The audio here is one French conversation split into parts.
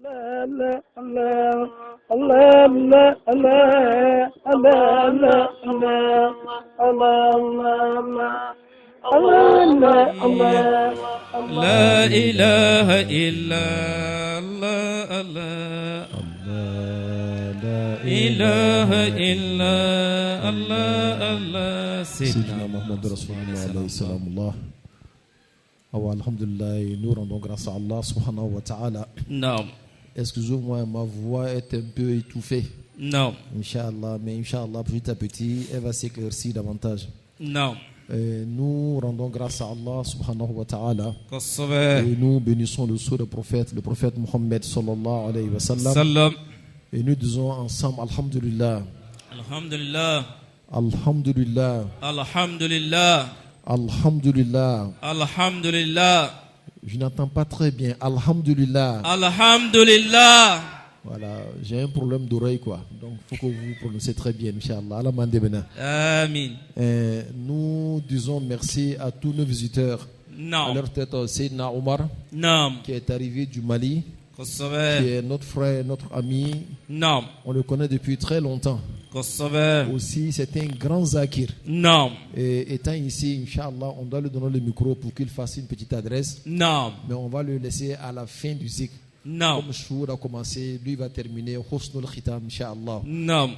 لا إله إلا الله الله لا إله إلا الله الله Sayyidina Muhammad Rasulullah alayhi salamullah. Alhamdulillah, nous rendons grâce à Allah subhanahu wa ta'ala. Non. Excusez-moi, ma voix est un peu étouffée. Non. Inch'Allah, mais Inch'Allah, petit à petit, elle va s'éclaircir davantage. Non. Nous rendons grâce à Allah subhanahu wa ta'ala. Qassabe. Et nous bénissons le prophète Muhammad sallallahu alayhi wa sallam. Sallam. Et nous disons ensemble, Alhamdulillah. Alhamdulillah. Alhamdulillah. Alhamdulillah. Alhamdulillah. Alhamdulillah. Je n'entends pas très bien. Alhamdulillah. Alhamdulillah. Voilà, j'ai un problème d'oreille quoi. Donc il faut que vous prononcez très bien, Inch'Allah. Allah mande bena. Amin. Nous disons merci à tous nos visiteurs. Non. À leur tête, Sayyidina Omar, Non. qui est arrivé du Mali, Qassabe. qui est notre frère, notre ami. Non. On le connaît depuis très longtemps. Qassabe. Aussi, c'est un grand zakir. Non. Et étant ici, Inch'Allah, on doit lui donner le micro pour qu'il fasse une petite adresse. Non. Mais on va le laisser à la fin du zikr. Non. Comme Chour a commencé, lui va terminer Husnul Khitam, Inch'Allah. Non.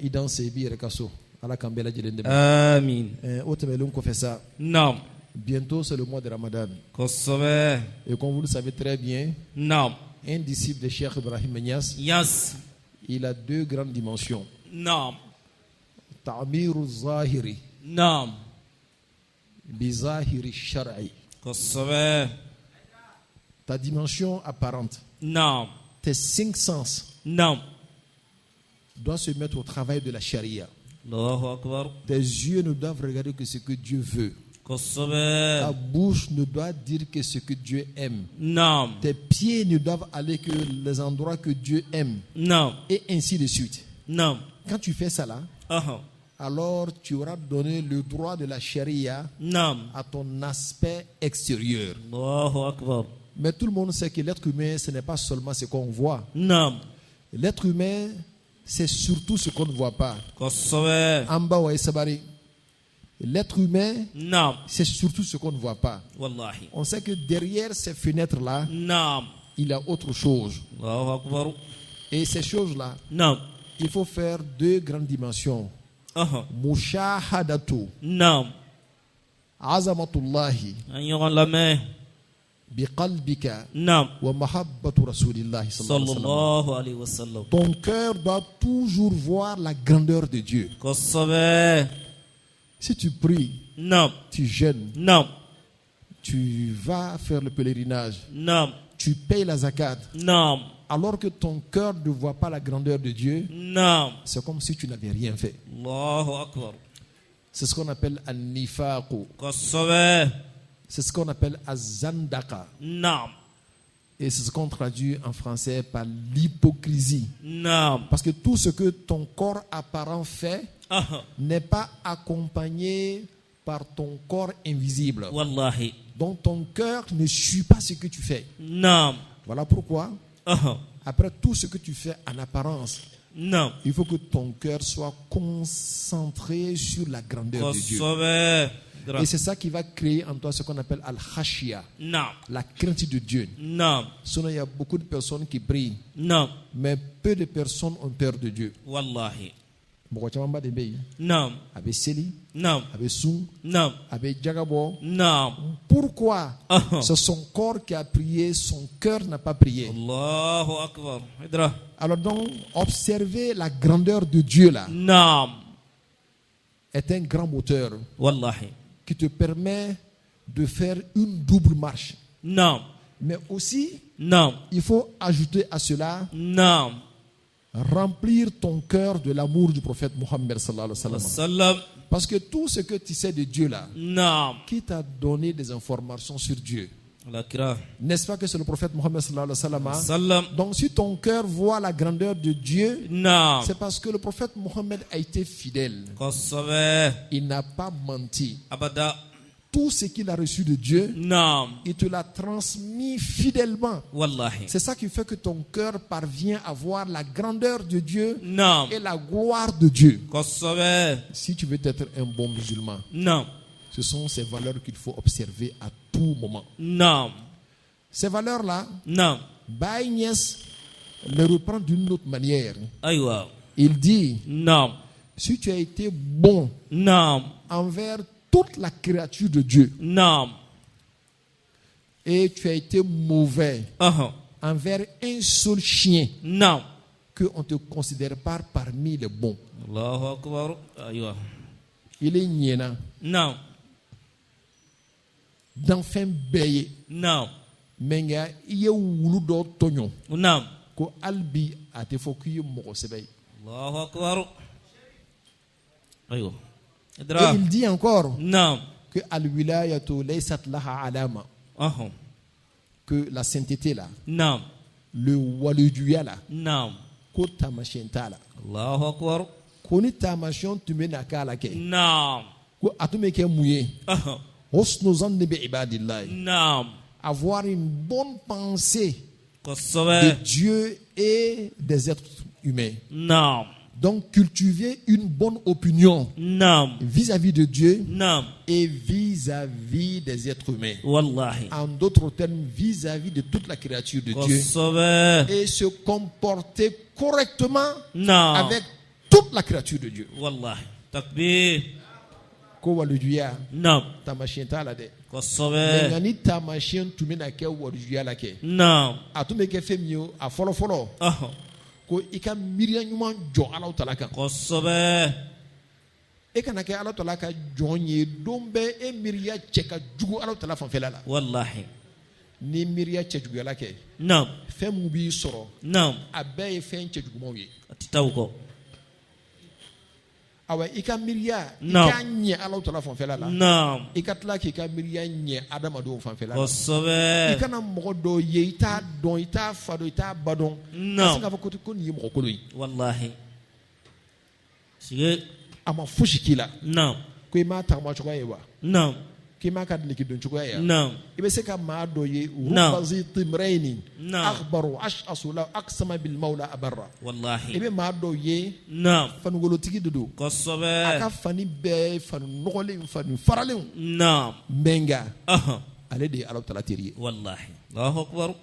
Il danse et bien Rekasso. Allah Kambela Djelende. Amin. Autrement, on fait ça. Non. Bientôt, c'est le mois de Ramadan. Qassabe. Et comme vous le savez très bien, Non. un disciple de Cheikh Ibrahim Niass, Yes. il a deux grandes dimensions. Non. Ta'miru Zahiri, Non. Bizahiri Shar'i. Qassabe. Ta dimension apparente, Non. tes cinq sens Non. doivent se mettre au travail de la charia. Allahu Akbar. Tes yeux ne doivent regarder que ce que Dieu veut. Ta Qassabe. bouche ne doit dire que ce que Dieu aime. Non. Tes pieds ne doivent aller que les endroits que Dieu aime. Non. Et ainsi de suite. Non. Quand tu fais ça là, alors tu auras donné le droit de la charia Non. à ton aspect extérieur. Allahu Akbar. Mais tout le monde sait que l'être humain, ce n'est pas seulement ce qu'on voit. Non. L'être humain, c'est surtout ce qu'on ne voit pas. Qassabe. Amba wa Sabari. L'être humain, Non. c'est surtout ce qu'on ne voit pas. Wallahi. On sait que derrière ces fenêtres-là, Non. il y a autre chose. Allahu Akbar. Et ces choses-là, Non. il faut faire deux grandes dimensions. Mushahadatu, Non. azamatullahi, Ayons la main. biqalbika, Non. wa mahabbatu rasulillahi sallallahu alayhi wa sallam. Sallallahu alayhi wa sallam. Ton cœur doit toujours voir la grandeur de Dieu. Qassabe. Si tu pries, Non. tu jeûnes, Non. tu vas faire le pèlerinage, Non. tu payes la zakat, Non. alors que ton cœur ne voit pas la grandeur de Dieu, Non. c'est comme si tu n'avais rien fait. Allahu Akbar. C'est ce qu'on appelle an-nifaqu. Qassabe. C'est ce qu'on appelle az-zandaka. Non. Et c'est ce qu'on traduit en français par l'hypocrisie. Non. Parce que tout ce que ton corps apparent fait n'est pas accompagné par ton corps invisible. Wallahi. Donc ton cœur ne suit pas ce que tu fais. Non. Voilà pourquoi, après tout ce que tu fais en apparence, Non. il faut que ton cœur soit concentré sur la grandeur de Dieu. Qassabe. Et c'est ça qui va créer en toi ce qu'on appelle al-khashia, Non. la crainte de Dieu. Non. Sinon, il y a beaucoup de personnes qui prient, Non. mais peu de personnes ont peur de Dieu. Wallahi. Non. Avec Seli, Non. avec Sou, Non. avec Djagabo. Non. Pourquoi? C'est son corps qui a prié, son cœur n'a pas prié. Allahu Akbar. Hidra. Alors donc, observer la grandeur de Dieu là Non. est un grand moteur Wallahi. qui te permet de faire une double marche. Non. Mais aussi, Non. il faut ajouter à cela, Non. remplir ton cœur de l'amour du prophète Mohammed sallallahu alayhi wa sallam. Sallam. Parce que tout ce que tu sais de Dieu là, Non. qui t'a donné des informations sur Dieu? Lakira. N'est-ce pas que c'est le prophète Mohammed sallallahu alayhi wa sallam? Sallam. Donc si ton cœur voit la grandeur de Dieu, Non. c'est parce que le prophète Mohammed a été fidèle. Qassabe. Il n'a pas menti. Abada. tout ce qu'il a reçu de Dieu, Naam. il te l'a transmis fidèlement. Wallahi. C'est ça qui fait que ton cœur parvient à voir la grandeur de Dieu Naam. et la gloire de Dieu. Kosobe. Si tu veux être un bon musulman, Naam. ce sont ces valeurs qu'il faut observer à tout moment. Naam. Ces valeurs-là, Naam. Baye Niasse les reprend d'une autre manière. Aywa. Il dit, Naam. si tu as été bon Naam. envers toute la créature de Dieu Naam. et tu as été mauvais envers un seul chien, Naam. qu'on ne te considère pas parmi les bons. Allahu Akbar. Aywa. Il est niena. Naam. D'enfin béye. Naam. Menga iye wulu do tonyo. Naam. Ko albi ate fokuye moko sebey. Allahu Akbar. Aywa. Et Idra. il dit encore Naam. que al-wilayatu laysat laha alama. Que la sainteté là, Naam. le waliduya là, Naam. ko tamashenta là. Allahu Akbar. Ko ni tamashon tume na kala ke. Naam. Ko atume ke mouye. Husnu zanni bi ibadillah. Naam. Avoir une bonne pensée Kosobe. de Dieu et des êtres humains. Naam. Donc cultiver une bonne opinion Naam. vis-à-vis de Dieu Naam. et vis-à-vis des êtres humains. Wallahi. En d'autres termes, vis-à-vis de toute la créature de Dieu. Kosobe. Et se comporter correctement Naam. avec toute la créature de Dieu. Wallahi. Takbir. Ko waluduya Naam. tamashien ta la de. Kosobe. Ngani tamashien tumena ke waluduya la ke. Naam. Atume ke femio a follow. Ko ika miria nyuma jo ala utala kan. Kosobe. E kana ke ala utala ka jonye dombe e miria cheka jugu ala utala fanfela la. Wallahi. Ni miria che jugu la ke. Naam. Fem bi soro. Naam. Abe fen che jugu mo ye. Atitauko. Awa ika miria No. ika nye ala utala fanfela la. Naam. Ika tla ki ika miria nye adama do fanfela la. Kosobe. Ika na mogo do ye ita don ita fado ita badon. No. Singa fa ko ni mo ko yi. Wallahi. Sige. Ama fushi kila. Naam. Ko ma ta ma choko yewa. Naam. Ki ma ka dliki don choko ya. Naam. Ibe se ka ma do ye No. rubazi timraini. No. Akhbaru ash'asu la aqsama bil maula abarra. Wallahi. Ibe ma do ye Naam. fanu golo tigi dudu. Kosobe. Aka fani be fanu nogole fanu farale. Naam. Menga. Ale de ala tala teri. Wallahi. Allahu Akbar.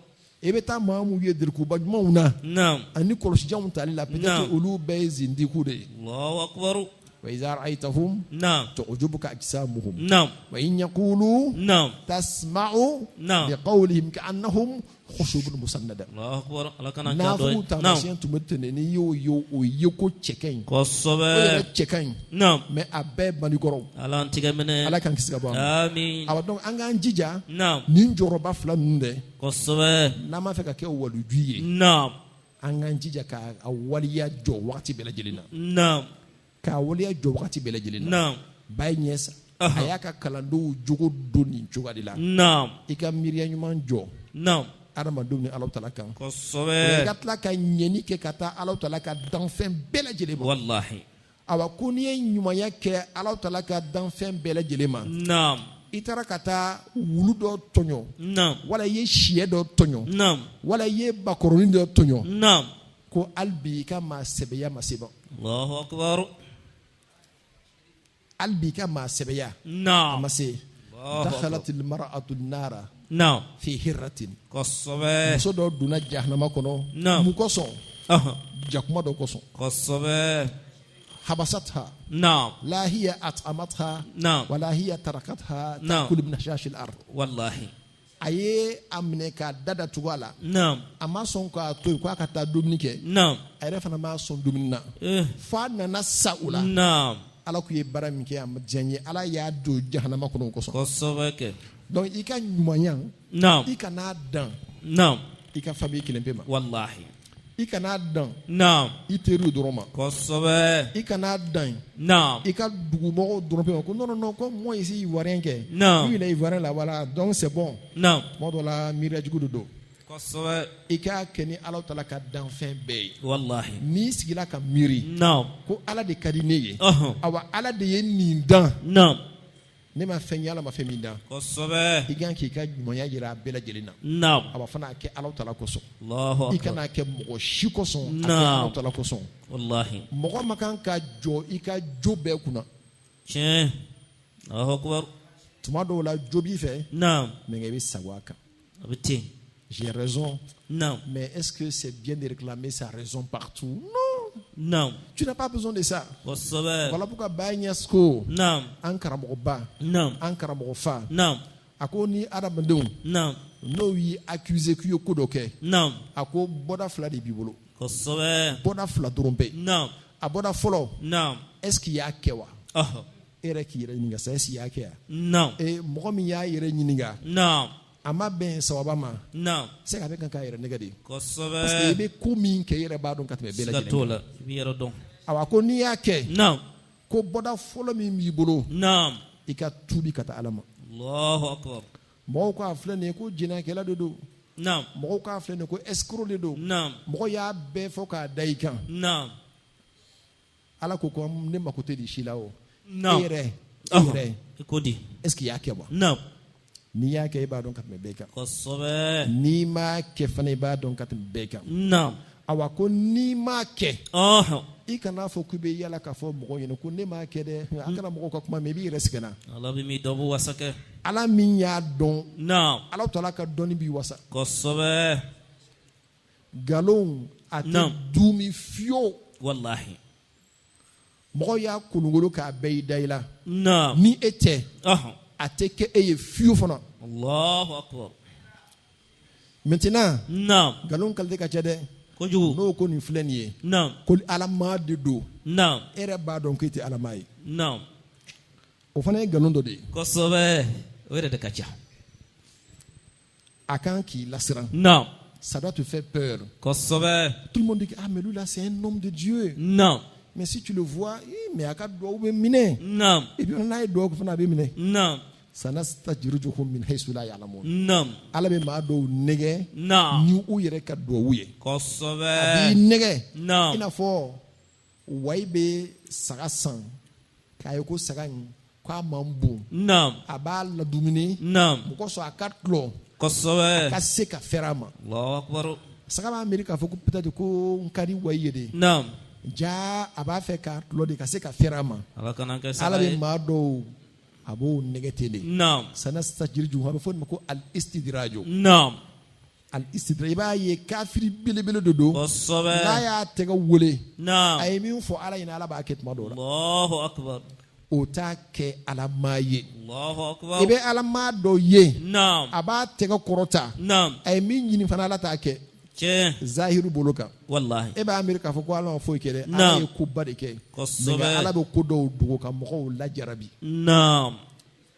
Ebe ta ma mu ye dirku bajmauna. Naam. Ani kolosi jamu tali la peut-être No. olu be zindiku de. Allahu Akbar. وإذا رأيتهم Naam. تعجبك أجسامهم Naam. وإن يقولوا Naam. تسمع نعم. لقولهم كأنهم خشب مسندة. Allahu Akbar. Alakana نافو kado. تماشين Naam. تمتني يو يكو تشكين. Kosobe. تشكين. Naam. Mais أبى بنيكورو. Ala antiga mene. على كان كسر بام. Amin. أو دون أنغان جيجا. Naam. نينجورو بافلا نده. Kosobe. نما فيك كي أولو جويه. Naam. أنغان جيجا كا أوليا جو وقت بلا جلنا. Naam. Ka awoliya jo wakati bela jilina. Naam. Baye Niasse ayaka kalando jogo doni joga de la. Naam. Ika miriya nyuman jo. Naam. Adamadenw ni Alahu Taala kan. Kosobe. Ka tila ka ɲɛni kɛ ka taa Alahu Taala ka danfɛn bɛɛ lajɛlen ma. Wallahi. Awa ko n'i ye ɲumanya kɛ Alahu Taala ka danfɛn bɛɛ lajɛlen ma. Naam. I taara ka taa wulu dɔ tɔɲɔ. Naam. Wala i ye siyɛ dɔ tɔɲɔ. Naam. Wala i ye bakɔrɔnin dɔ tɔɲɔ. Naam. Ko hali bi i ka maa sɛbɛya ma se ban. Allahu Akbar. Hali bi i ka maa sɛbɛya a Naam. ma se. Allahu Akbar. Dakhalatil mar'atu nara Naam. fi hirratin. Kosobe. Muso dɔ donna jahanama kɔnɔ. Naam. Mun kosɔn? Jakuma dɔ kosɔn. Kosobe. Habasatha. Naam. لا هي أطعمتها نعم. ولا هي تركتها نعم. تأكل من حشاش الأرض. Wallahi. Aye amne ka dada tugala. Naam. Ama son ka to ko aka ta dumuni kɛ. Naam. Ayre fana ma son dumuni na. Fa nana saula. Naam. Ala ku ye bara min kɛ am janye. Ala y'a do jahanama kɔnɔ kosɔn. Kosobe ke. Donc i ka ɲumanya. Naam. I kana dan. Naam. I ka famille kelen pe ma. Wallahi. I kana dan. Naam. I teriw dɔrɔn ma. Kosobe. I kana dan. Naam. I ka dugumɔgɔw dɔrɔn pe ma. Ko non ko moi ici ivoirien kɛ. Non. Lui il est ivoirien là voilà donc c'est bon. Naam. Tuma dɔ la miiriya jugu de don. Kosobe. I k'a kɛ ni Alahu Taala ka danfɛn bɛɛ ye. Wallahi. N'i sigila ka miiri Naam. ko Ala de ka di ne ye. Ɔhɔn. Awa Ala de ye nin dan. Naam. ne ma fɛn yala ma fɛn min da kosɛbɛ i kan k'i ka ɲumanya yira a bɛɛ lajɛlen na naam a b'a fana kɛ Alahu Taala kosɔn Allahu i akbar kana kɛ mɔgɔ si kosɔn a kɛ Naam. Alahu Taala kosɔn wallahi mɔgɔ ma kan ka jɔ i ka jo bɛɛ kunna tiɲɛ Allahu akbar tuma dɔw la jo b'i fɛ naam mais nka i bɛ sago a kan a bɛ ten j'ai raison naam mais est-ce que c'est bien de réclamer sa raison partout non naam tu n'as pas besoin de ça kosɛbɛ voilà pourquoi Baye Niass ko naam an karamɔgɔba naam an karamɔgɔ fa naam a ko ni adamadenw naam n'o y'i accuser k'i ye ko dɔ kɛ naam a ko bɔda fila de b'i bolo kosɛbɛ bɔda fila dɔrɔn bɛ naam a bɔda fɔlɔ naam est-ce qu'il y'a kɛ wa ɔhɔ e yɛrɛ k'i yɛrɛ ɲininka sa est-ce qu'il y'a kɛ wa naam mɔgɔ min y'a yɛrɛ ɲininka naam a ma bɛn sababa ma naam c'est que a bɛ kan k'a yɛrɛ nɛgɛ de parce que i kosɛbɛ bɛ ko min kɛ i yɛrɛ b'a dɔn ka tɛmɛ bɛɛ siga t'o lajɛlen la kan i b'i yɛrɛ dɔn awa ko n'i y'a kɛ naam ko bɔda fɔlɔ min b'i bolo naam i ka tuubi ka taa Ala ma Allahu akbar mɔgɔw k'a filɛ nin ye ko jɛnɛkɛla de don naam mɔgɔw k'a filɛ nin ye ko escroc de don naam mɔgɔ y'a bɛɛ fɔ k'a da i kan naam Ala ko ko ne mako tɛ nin si la o naam e yɛrɛ ɔhɔ i ko di est-ce qu'il y'a kɛ wa naam n'i y'a kɛ i b'a dɔn ka tɛmɛ bɛɛ kan kosɛbɛ n'i m'a kɛ fana i b'a dɔn ka tɛmɛ bɛɛ kan naam awa ko n'i m'a kɛ ɔhɔ i kana fɔ k'i bɛ yala k'a fɔ mɔgɔw ɲɛna ko ne m'a kɛ dɛ a kana mɔgɔw ka kuma mɛn i b'i yɛrɛ sɛgɛnna ala bɛ mi dɔbɔ wasa kɛ Ala min y'a dɔn naam Alahu Taala ka dɔnni b'i wasa kosɛbɛ nkalon a tɛ Naam. dumi fiyewu wallahi mɔgɔw y'a kolongolo k'a bɛɛ i da i la naam ni e tɛ ɔhɔ a tɛ kɛ e ye fiyewu fana Allahu akbar maintenant naam nkalon kalite ka ca dɛ kojugu n'o ko nin filɛ nin ye naam ko Alama de don naam e yɛrɛ b'a dɔn k'e tɛ Alama ye naam o fana ye nkalon dɔ de ye kosɛbɛ o yɛrɛ de ka ca a kan k'i lasiran naam ça doit te faire peur kosɛbɛ tout le monde dit que ah mais lui là c'est un homme de Dieu naam mais si tu le vois mais a ka duwawu bɛ minɛ naam et puis n'a ye duwawu fana a bɛ minɛ naam sanastadrijuhum min haysu la ya'lamun naam Ala bɛ maa dɔw nɛgɛ naam ni u yɛrɛ ka duwawu ye a kosɛbɛ b'i nɛgɛ i naam n'a fɔ wayi bɛ saga san k'a ye ko saga in k'a man bon naam a b'a ladumuni naam mɔgɔ sɔn a ka tulɔ kosɛbɛ ka se ka fɛrɛ a ma Allahu akbar saga b'a miiri k'a fɔ ko peut-être ko n ka di wayi ye de naam ja a b'a fɛ k'a tulɔ de ka se ka fɛrɛ a ma ala kana kɛ Ala saga bɛ ye maa dɔw a b'o nɛgɛ ten de naam sanastadrijuhum a bɛ fɔ nin ma ko al-istidraju naam al-istidraj i b'a ye kafiri belebele de don n'a kosɛbɛ y'a tɛgɛ wele naam a ye min fɔ Ala ɲɛna Ala b'a kɛ tuma dɔw la Allahu akbar o t'a kɛ Ala maa ye Allahu i akbar bɛ Ala maa dɔ ye naam a b'a tɛgɛ kɔrɔta naam a ye min ɲini fana Ala t'a kɛ tiɲɛ zahiru bolo kan wallahi e b'a miiri k'a fɔ ko Ala ma foyi kɛ dɛ Ala Naam. ye koba de kɛ Kosɛbɛ. nka Ala bɛ ko dɔw dogo ka mɔgɔw lajarabi naam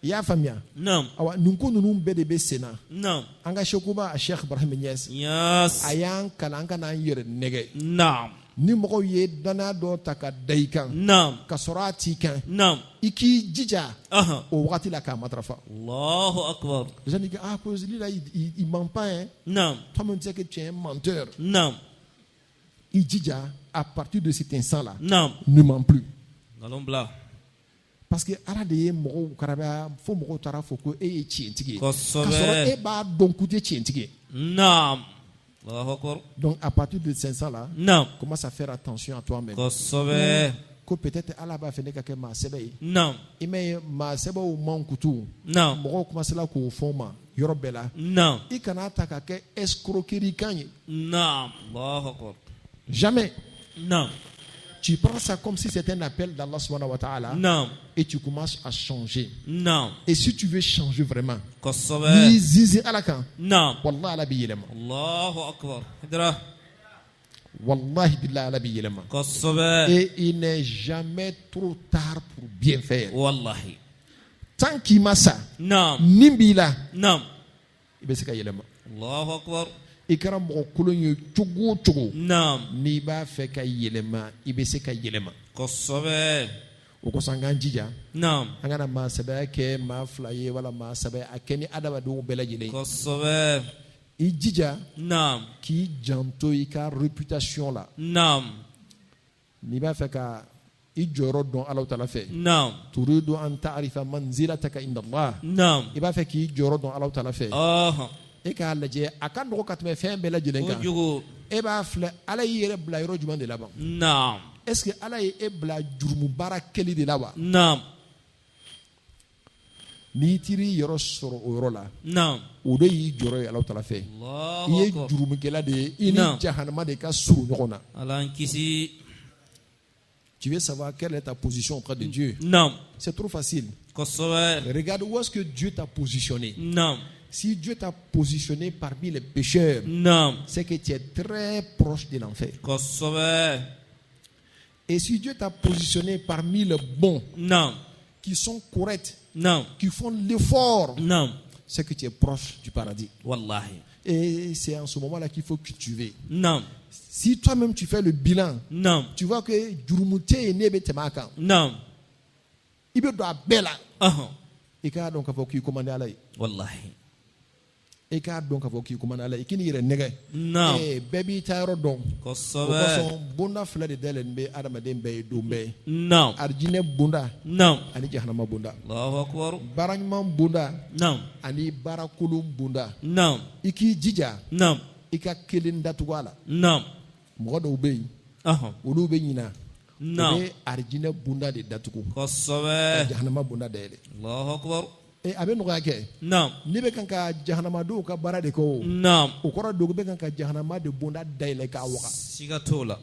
i y'a faamuya naam awa nin ko ninnu bɛɛ de bɛ sen na naam an ka sekuba a Sheikh Ibrahim Niass yes a y'an kalan an kana an yɛrɛ nɛgɛ naam ni mɔgɔw ye danaya dɔ ta ka da i kan naam ka sɔrɔ a t'i kan naam i k'i jija aha o wagati la k'a matarafa Allahu akbar les gens disent ah cause lui là il ment pas hein naam toi-même tu sais que tu es un menteur naam i jija à partir de cet instant là naam ne ment plus ngalon bila parce que Ala de ye mɔgɔw karabaya fo mɔgɔw taara fɔ ko e ye tiɲɛtigi ye ka Kosɛbɛ. sɔrɔ e b'a dɔn k'u tɛ tiɲɛtigi ye naam Allahu akbar donc à partir de cet instant là naam commence à faire attention à toi-même kosɛbɛ ko peut-être Ala b'a fɛ ne ka kɛ maa sɛbɛ ye naam i m'a ye maa sɛbɛw man kutu naam mɔgɔw commencera k'o fɔ o ma yɔrɔ bɛɛ la naam i kana ta ka kɛ escroquerie kan ye naam Allahu akbar jamais naam tu prends ça comme si c'était un appel d'Allah subhanahu wa ta'ala naam et tu commences à changer naam et si tu veux changer vraiment kosɛbɛ ni zizi Ala kan naam wallahi Ala b'i yɛlɛma Allahu akbar hidra wallahi billahi Ala b'i yɛlɛma kosɛbɛ et il n'est jamais trop tard pour bien faire wallahi tant qu'il ma sa naam ni b'i la naam i bɛ se ka yɛlɛma Allahu akbar i kɛra mɔgɔ kolon ye cogo o cogo naam n'i b'a fɛ ka yɛlɛma i bɛ se ka yɛlɛma kosɛbɛ o kosɔn an k'an jija naam an kana maa sɛbɛya kɛ maa fila ye wala maa sɛbɛya a kɛ ni adamadenw bɛɛ lajɛlen ye kosɛbɛ i jija naam k'i janto i ka réputation la naam n'i b'a fɛ ka i jɔyɔrɔ dɔn Alahu Taala fɛ. Naam. Turidu an ta'rifa manzilataka inda Allah. Naam. I b'a fɛ k'i jɔyɔrɔ dɔn Alahu Taala fɛ. Aha. E k'a lajɛ a ka nɔgɔ ka tɛmɛ fɛn bɛɛ lajɛlen kan. Kojugu. E b'a filɛ Ala y'i yɛrɛ bila yɔrɔ jumɛn de la ban? Naam. Est-ce que Ala ye e bila jurumu baara kɛli de la wa? Naam. N'i tiri yɔrɔ sɔrɔ o yɔrɔ la, Naam. o de y'i jɔyɔrɔ ye Alahu Taala fɛ. I Allahu ye akbar. jurumukɛla de ye, i ni Naam. jahanama de ka surun ɲɔgɔn na. Ala kisi. Tu veux savoir quelle est ta position auprès de Dieu? Naam. C'est trop facile. Kosɛbɛ. Regarde où est-ce que Dieu t'a positionné. Naam. Si Dieu t'a positionné parmi les pécheurs, Naam. c'est que tu es très proche de l'enfer. Kosɛbɛ. Et si Dieu t'a positionné parmi les bons, Naam. qui sont corrects, Naam. qui font l'effort, Naam. c'est que tu es proche du paradis. Wallahi. Et c'est en ce moment-là qu'il faut cultiver. Naam. Si toi-même tu fais le bilan, Naam. tu vois que jurumute est né betemaka. Naam. Il peut doit bella. Aha. Et quand donc faut qu'il commande à l'aïe. Wallahi. Et quand donc faut qu'il commande à l'aïe. Qui n'y est nègre. Naam. Eh baby tairo don. Kosɛbɛ. Son bunda fleur de delen be adamaden be dombe. Naam. Arjine bunda Naam. ani jahannama bunda. Allahu akbar. Baranyman bunda Naam. ani barakulum bunda. Naam. Iki jija Naam. ika kelen datugu a la. Naam. Mɔgɔ dɔw bɛ yen Aha. olu bɛ ɲina u Naam. bɛ arijinɛ bunda de datugu ka Kosɛbɛ. jahanama bunda dayɛlɛ. Allahu akbar. A bɛ nɔgɔya kɛ Naam. ne bɛ kan ka jahanamadenw ka baara de kɛ o. Naam. O kɔrɔ dogo bɛ kan ka jahanama de bunda dayɛlɛ k'a waga. Siga t'o la.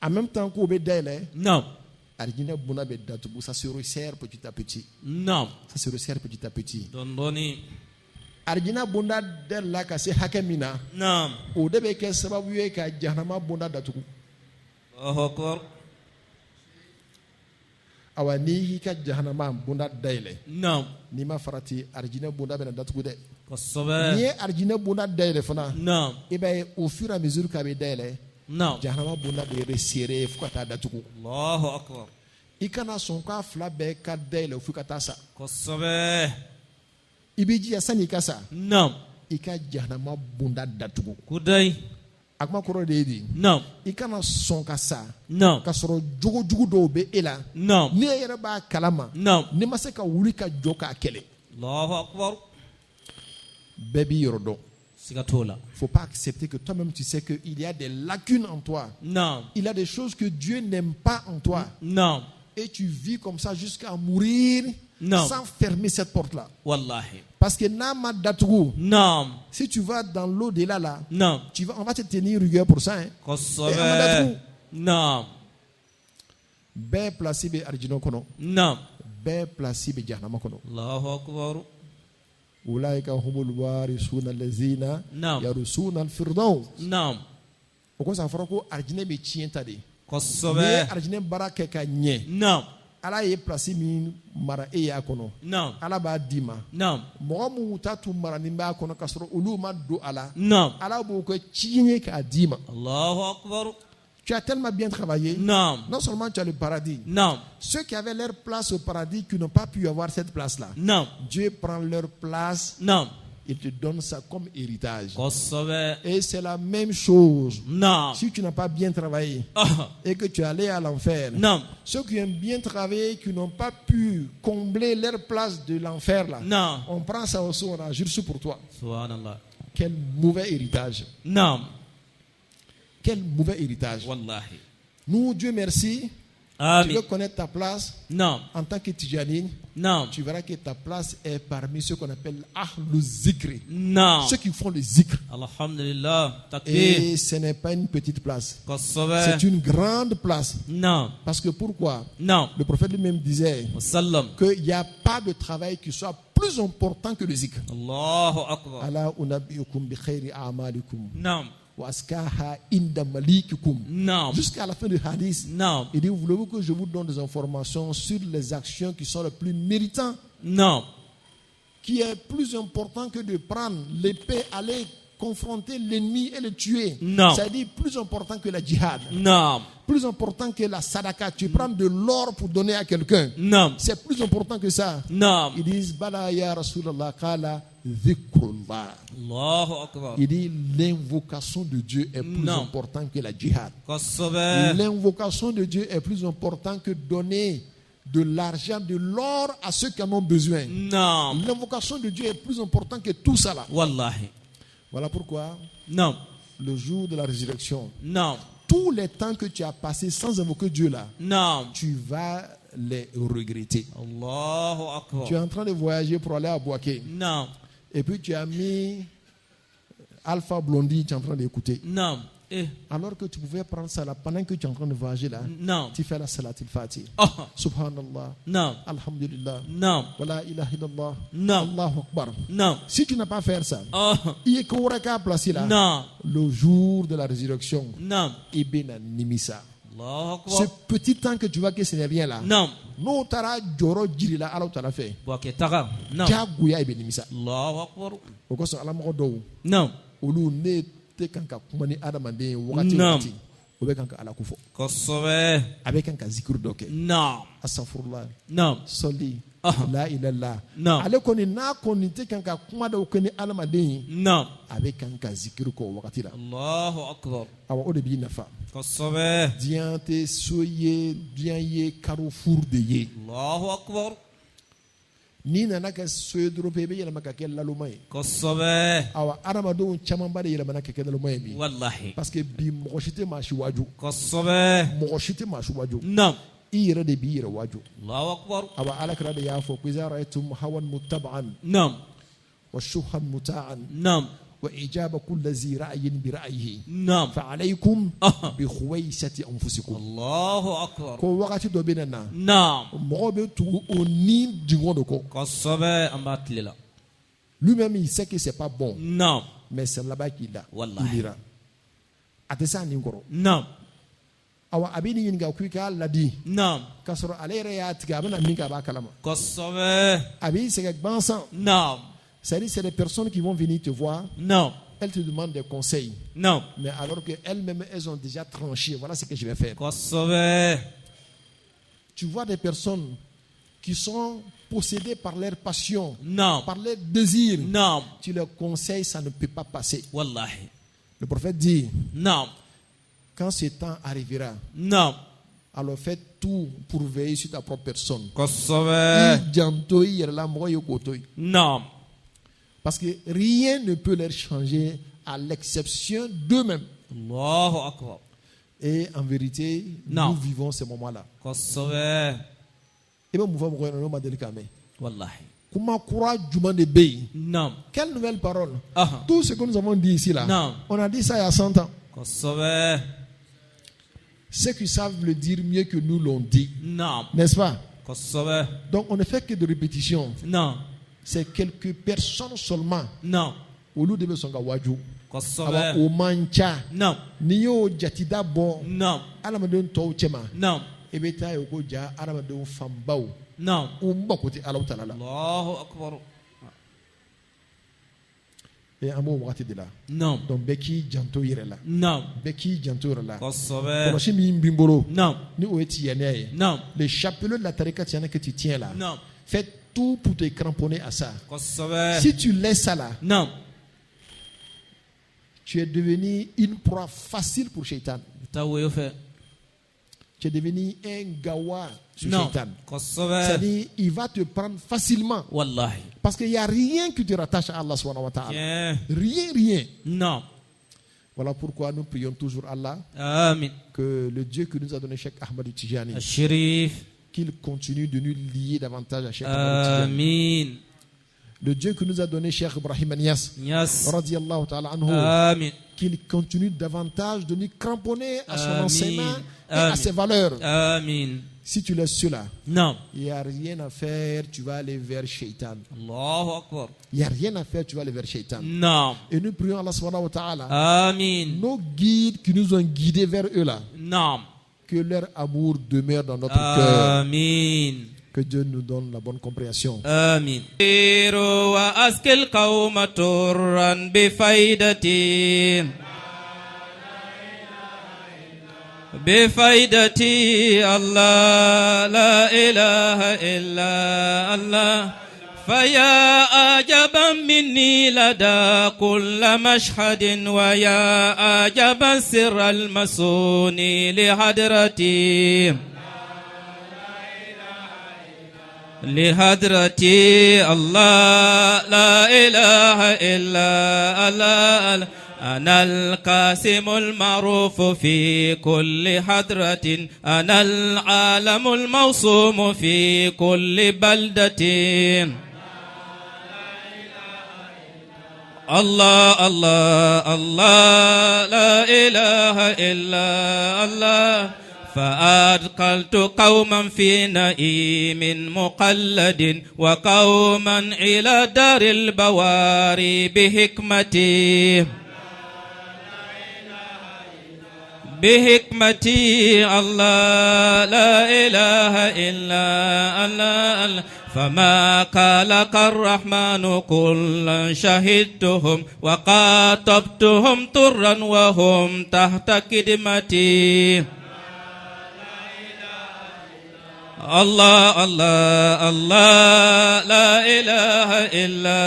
En même temps k'o bɛ dayɛlɛ Naam. arijinɛ bunda bɛ datugu, ça se resserre petit à petit, Naam. ça se resserre petit à petit. Dɔɔni-dɔɔni. Arijinɛ bunda dayɛlɛla ka se hakɛ min na Naam. o de bɛ kɛ sababu ye ka jahanama bunda datugu. Allahu akbar. Awa n'i y'i ka jahanama bunda dayɛlɛ Naam. n'i ma farati arijinɛ bunda bɛna datugu dɛ. Kosɛbɛ. N'i ye arijinɛ bunda dayɛlɛ fana Naam. i b'a ye au fur et à mesure k'a bɛ dayɛlɛ Naam. jahanama bunda bɛ resserrer fo ka taa datugu. Allahu akbar. I kana sɔn k'a fila bɛɛ ka dayɛlɛ fo ka taa sa. Kosɛbɛ. I b'i jija san'i ka sa Naam. i ka jahanama bunda datugu. Kudai. A kuma kɔrɔ de ye di. Naam. I kana sɔn ka sa Naam. ka sɔrɔ jogojugu dɔw bɛ e la Naam. ni e yɛrɛ b'a kalama Naam. n'i ma se ka wuli ka jɔ k'a kɛlɛ. Allahu akbar. Bɛɛ b'i yɔrɔ dɔn. Siga t'o la. Faut pas accepter que toi-même tu sais qu'il y a des lacunes en toi. Naam. Il y a des choses que Dieu n'aime pas en toi. Naam. Et tu vis comme ça jusqu'à mourir Non. sans fermer cette porte-là. Wallahi. Parce que Nama Datougou, Naam. si tu vas dans l'au-delà là, Naam. on va te tenir rigueur pour ça. Hein. Kosɛbɛ. Naam. Bɛɛ place bɛ arijinɛ kɔnɔ, Naam. bɛɛ place bɛ jahanama kɔnɔ. Allahu akbar. Ulaika humul warisuna allazina Naam. yarusuna al-firdaus. Naam. O kɔsɔn a fɔra ko arijinɛ bɛ tiɲɛ ta de. N'i ye Kosɛbɛ. arijinɛ baara kɛ ka ɲɛ, Naam. Ala ye place min mara e y'a kɔnɔ. Naam. Ala b'a d'i ma. Naam. Mɔgɔ minnu ta tun maranin b'a kɔnɔ k'a sɔrɔ olu ma don a la. Naam. Ala b'o kɛ ci ye k'a d'i ma. Allahu akbar. Tu as tellement bien travaillé. Naam. Non seulement tu as le paradis. Naam. Ceux qui avaient leur place au paradis, qui n'ont pas pu avoir cette place-là, Naam. Dieu prend leur place, Naam. il te donne ça comme héritage. Kosɛbɛ. Et c'est la même chose. Naam. Si tu n'as pas bien travaillé Ah. et que tu es allé à l'enfer, Naam. ceux qui ont bien travaillé, qui n'ont pas pu combler leur place de l'enfer, là, Naam. on prend ça aussi, on a juste pour toi. Subhanallah. Quel mauvais héritage. Naam. Quel mauvais héritage. Wallahi. Nous, Dieu merci, tu Amin. veux connaître ta place Naam. en tant que Tijanine. Naam. Tu verras que ta place est parmi ceux qu'on appelle Ahlul Zikri. Naam. Ceux qui font le zikr. Alhamdulillah. Takbir. Et ce n'est pas une petite place. Kosɛbɛ. C'est une grande place. Naam. Parce que pourquoi? Naam. Le prophète lui-même disait Wasallam. qu'il n'y a pas de travail qui soit plus important que le zikr. Allahu akbar. Ala unabiyukum bi khayri a'malikum Naam. wa askaha inda malikikum. Naam. Jusqu'à la fin du hadith. Naam. Il dit, voulez-vous que je vous donne des informations sur les actions qui sont les plus méritantes, Naam. qui est plus important que de prendre l'épée, aller confronter l'ennemi et le tuer. Non. C'est-à-dire plus important que la djihad. Non. Plus important que la sadaka. Tu prends de l'or pour donner à quelqu'un. Non. C'est plus important que ça. Non. Ils disent, Bala ya Rasulallah, kala dhikrullah. Allahu Akbar. Il dit, l'invocation de Dieu est plus Non. importante que la djihad. Kosobe. L'invocation de Dieu est plus importante que donner de l'argent, de l'or à ceux qui en ont besoin. Non. L'invocation de Dieu est plus importante que tout ça là. Wallahi. Voilà pourquoi, Non. le jour de la résurrection, Non. tous les temps que tu as passé sans invoquer Dieu là, Non. tu vas les regretter. Allahu Akbar. Tu es en train de voyager pour aller à Bouaké. Non. Et puis tu as mis Alpha Blondie, tu es en train d'écouter. Non. Eh. Alors que tu pouvais prendre ça là, pendant que tu es en train de voyager là, Non. tu fais la salat al-Fatih. Oh. Subhanallah, Non. Alhamdulillah, Non. wa la ilaha illallah, Non. Allahu Akbar. Non. Si tu n'as pas fait ça, Oh. il est qu'au raka placé là, Non. le jour de la résurrection, Non. Ibn Nimisa. Allahu Ce Akbar. petit temps que tu vois que ce n'est rien là, Non. n'o tara joro jiri la ala t'a fait. Boake taga. Non. Jagoya Ibn Nimisa. Allahu Akbar. O kosɔn ala mɔgɔ dɔw Non. olu ne tɛ kan ka kuma ni adamaden ye wagati Non. wagati o bɛ kan ka ala ko fɔ Kosobe. a bɛ kan ka zikiri dɔ kɛ Non. asafurula Non. sɔli Ah. la ilala Non. ale kɔni n'a kɔni tɛ kan ka kuma dɔw kɛ ni adamaden ye Non. a bɛ kan ka zikiri kɔ o wagati la Allahu Akbar. awa o de b'i nafa Kosobe. diɲɛ tɛ so ye diɲɛ ye karo furu de ye Allahu Akbar. n'i nana kɛ so ye dɔrɔn pe i bɛ yɛlɛma ka kɛ laloma ye Kosobe. awa adamadenw camanba de yɛlɛmana ka kɛ laloma ye bi Wallahi. parce que bi mɔgɔ si tɛ maa si waju Kosobe. mɔgɔ si tɛ maa si waju Non. i yɛrɛ de b'i yɛrɛ waju Allahu Akbar. awa alakira de y'a fɔ ko iza ra'aytum hawan muttaba'an Non. wa shuhan muta'an Non. wa ijaba kulli zi ra'yin bi ra'yihi Non. fa alaykum Ah. bi khuwaysati anfusikum Allahu Akbar. ko wagati dɔ bɛ na Non. mɔgɔ bɛ tugu o ni dingɔn de kɔ Kosobe. Ambatlela. lui-même il sait que c'est pas bon Non. mais c'est là-bas qu'il a Wallahi. il ira a tɛ se nin kɔrɔ Non. awa a bɛ nin ɲininka ko i k'a ladi Non. k'a sɔrɔ ale yɛrɛ y'a tigɛ a bɛ na min kɛ a b'a kalama Kosobe. a b'i sɛgɛn gansan. Non. C'est-à-dire, c'est des personnes qui vont venir te voir, Non. elles te demandent des conseils, Non. mais alors qu'elles-mêmes, elles ont déjà tranché, voilà ce que je vais faire. Kosobe. Tu vois des personnes qui sont possédées par leur passion, Non. par leur désir. Non. Tu leur conseilles, ça ne peut pas passer. Wallahi. Le prophète dit, Non. quand ce temps arrivera, Non. alors fais tout pour veiller sur ta propre personne. Kosobe. Non. Parce que rien ne peut leur changer à l'exception d'eux-mêmes. Allahu Akbar. Et en vérité, Non. nous vivons ces moments-là. Kosobe. Et bien, nous avons Wallahi. Comment croire Juman de Bey? Non. Quelle nouvelle parole? Ah. Tout ce que nous avons dit ici, là, Non. on a dit ça il y a 100 ans. Kosobe. Ceux qui savent le dire mieux que nous l'ont dit. Non. N'est-ce pas? Kosobe. Donc, on ne fait que de répétitions. Non. C'est quelques personnes seulement. Non. Au lieu de son gawaju. Kosobe. Au mancha. Non. Niyo jatida bon. Non. Alamadon to chema. Non. Ebeta yoko ja alamadon fambao. Non. Umba kote alaw talala. Allahu Akbar. Et un mot wati de là. Non. Donc beki janto yirela. Non. Beki janto yirela. Kosobe. Konoshi mi mbimboro. Non. Ni o eti yene. Non. Le chapelet de la tarika tienne que tu tiens là. Non. Fais tout pour te cramponner à ça. Kosobe. Si tu laisses ça là, Non. tu es devenu une proie facile pour Shaitan. Tawo fait. Tu es devenu un gawa sur Non. Shaitan. Kosobe. C'est-à-dire, il va te prendre facilement. Wallahi. Parce qu'il n'y a rien qui te rattache à Allah subhanahu wa ta'ala. Yeah. Rien. Non. Voilà pourquoi nous prions toujours Allah Amin. que le Dieu que nous a donné Cheikh Ahmad Tijani, Al-Sharif. qu'il continue de nous lier davantage à Cheikh Ahmad Tijani. Amin. Le Dieu que nous a donné Cheikh Ibrahim Nias, Yes. radiallahu ta'ala anhu, Amin. qu'il continue davantage de nous cramponner à son Amin. enseignement et Amin. à ses valeurs. Amin. Si tu laisses cela, Non. il n'y a rien à faire, tu vas aller vers Shaitan. Allahu Akbar. Il n'y a rien à faire, tu vas aller vers Shaitan. Non. Et nous prions Allah subhanahu wa ta'ala, Amin. nos guides qui nous ont guidés vers eux là, Non. que leur amour demeure dans notre cœur. Amin. Que Dieu nous donne la bonne compréhension. آمين. وأسقي القوم ترا بفائدتي بفائدتي الله لا إله إلا الله فيا عجبا مني لدى كل مشهد ويا عجبا سر المسون لحضرتي لحضرتي الله لا إله إلا الله أنا القاسم المعروف في كل حضرة أنا العالم الموصوم في كل بلدة الله الله الله لا إله إلا الله فأدخلت قوما في نعيم مقلد وقوما إلى دار البواري بحكمتي بحكمتي الله لا إله إلا الله فما خلق الرحمن كلا شهدتهم وقاطبتهم طرا وهم تحت خدمتي الله الله الله لا إله إلا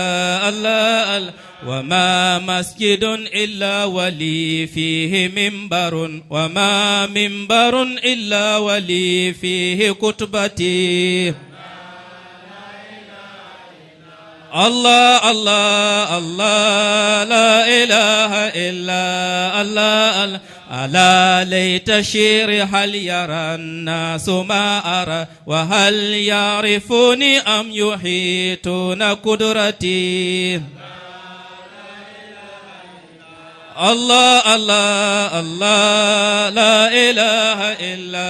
الله وما مسجد إلا ولي فيه منبر وما منبر إلا ولي فيه كتبتي الله الله الله لا إله إلا الله ألا ليت شيري هل يرى الناس ما أرى وهل يعرفوني أم يحيطون قدرتي الله الله الله لا إله إلا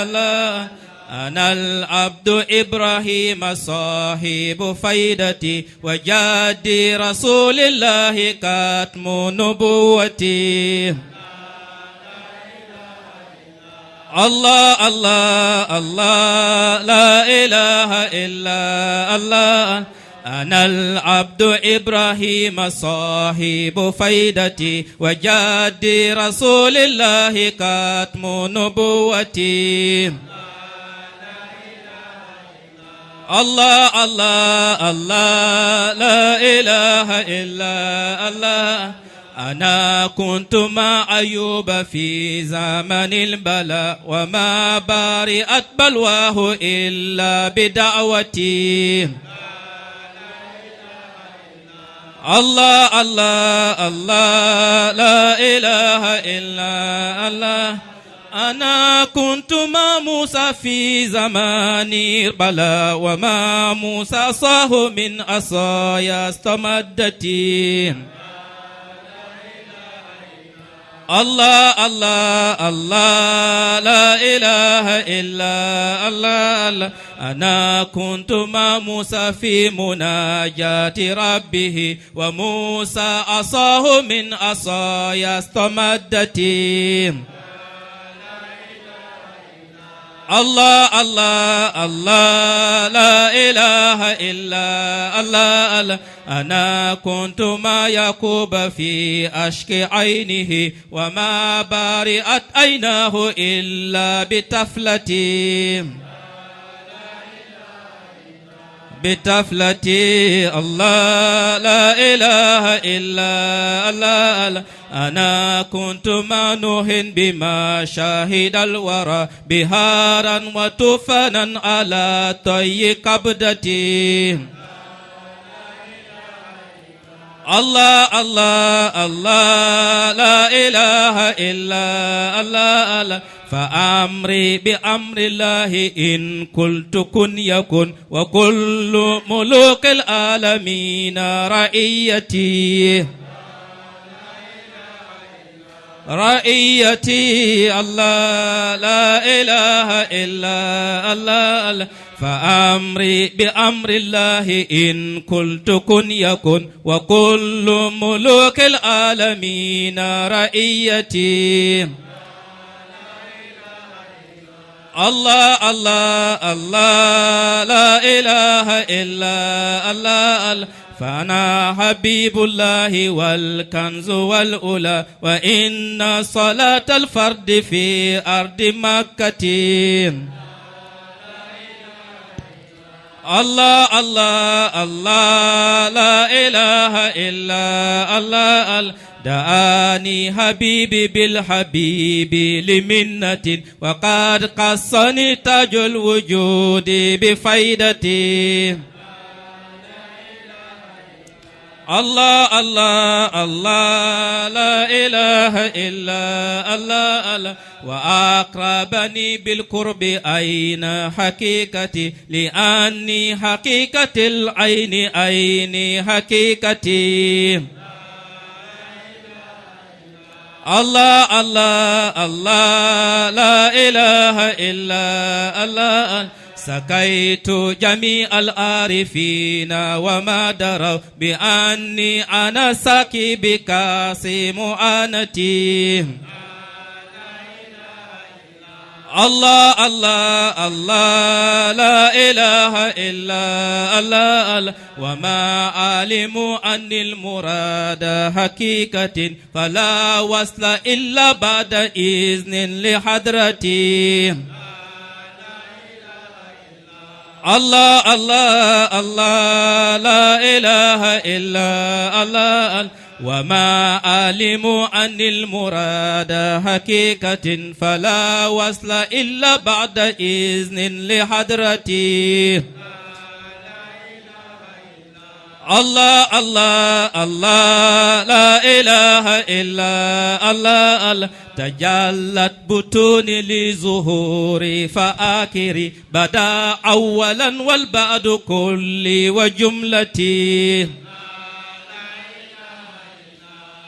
الله أنا العبد إبراهيم صاحب فائدتي وجادي رسول الله كاتم نبوتي الله الله الله لا إله إلا الله أنا العبد إبراهيم صاحب فائدتي وجادي رسول الله كاتم نبوتي الله الله الله لا إله إلا الله أنا كنت مع أيوب في زمن البلاء وما برئت بلواه إلا بدعوتي الله الله الله لا إله إلا الله أنا كنت مع موسى في زمان البلاء وما موسى صاه من عصايا استمدتي الله الله الله لا إله إلا الله أنا كنت مع موسى في مناجاة ربه وموسى عصاه من عصايا استمدتي الله الله الله لا إله إلا الله أنا كنت مع يعقوب في أشك عينه وما برئت عيناه إلا بتفلتي بتفلتي الله لا إله إلا الله أنا كنت مع نوح بما شاهد الورى بهارا وطوفانا على طي قبضتي الله الله الله لا إله إلا الله فأمري بأمر الله إن قلت كن يكن وكل ملوك العالمين رعيتي رعيتي الله لا إله إلا الله فأمري بأمر الله إن قلت كن يكن وكل ملوك العالمين رعيتي الله الله الله لا إله إلا الله فأنا حبيب الله والكنز والأولى وإن صلاة الفرد في أرض مكة الله الله الله لا إله إلا الله دعاني حبيبي بالحبيب لمنة وقد قصني تاج الوجود بفائدتي الله الله الله لا إله إلا الله وأقربني بالقرب أين حقيقتي لأني حقيقة العين أين حقيقتي الله الله الله لا إله إلا الله سقيت جميع العارفين وما دروا بأني أنا ساقي بكاس معانتي الله الله الله لا إله إلا الله وما علموا أن المراد حقيقة فلا وصل إلا بعد إذن لحضرتي الله الله الله لا إله إلا الله وما علموا أن المراد حقيقة فلا وصل إلا بعد إذن لحضرتي الله الله الله لا إله إلا الله تجلت بطون لظهوري فآكري بدا أولا والبعد كلي وجملتي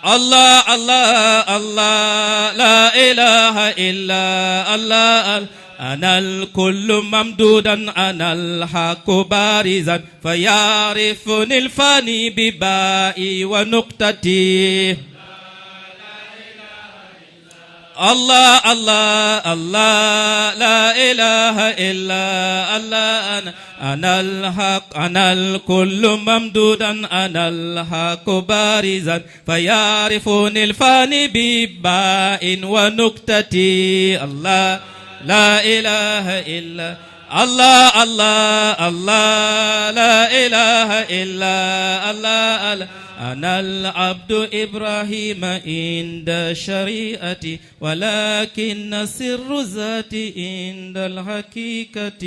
الله الله الله لا إله إلا الله أنا الكل ممدودا أنا الحق بارزا فيعرفني الفاني ببائي ونقطتي الله الله الله لا إله إلا الله أنا الحق أنا الكل ممدودا أنا الحق بارزا فيعرفني الفاني بباء ونقطتي الله لا إله إلا الله الله الله لا إله إلا الله أنا العبد إبراهيم عند شريعتي ولكن سر ذاتي عند الحقيقة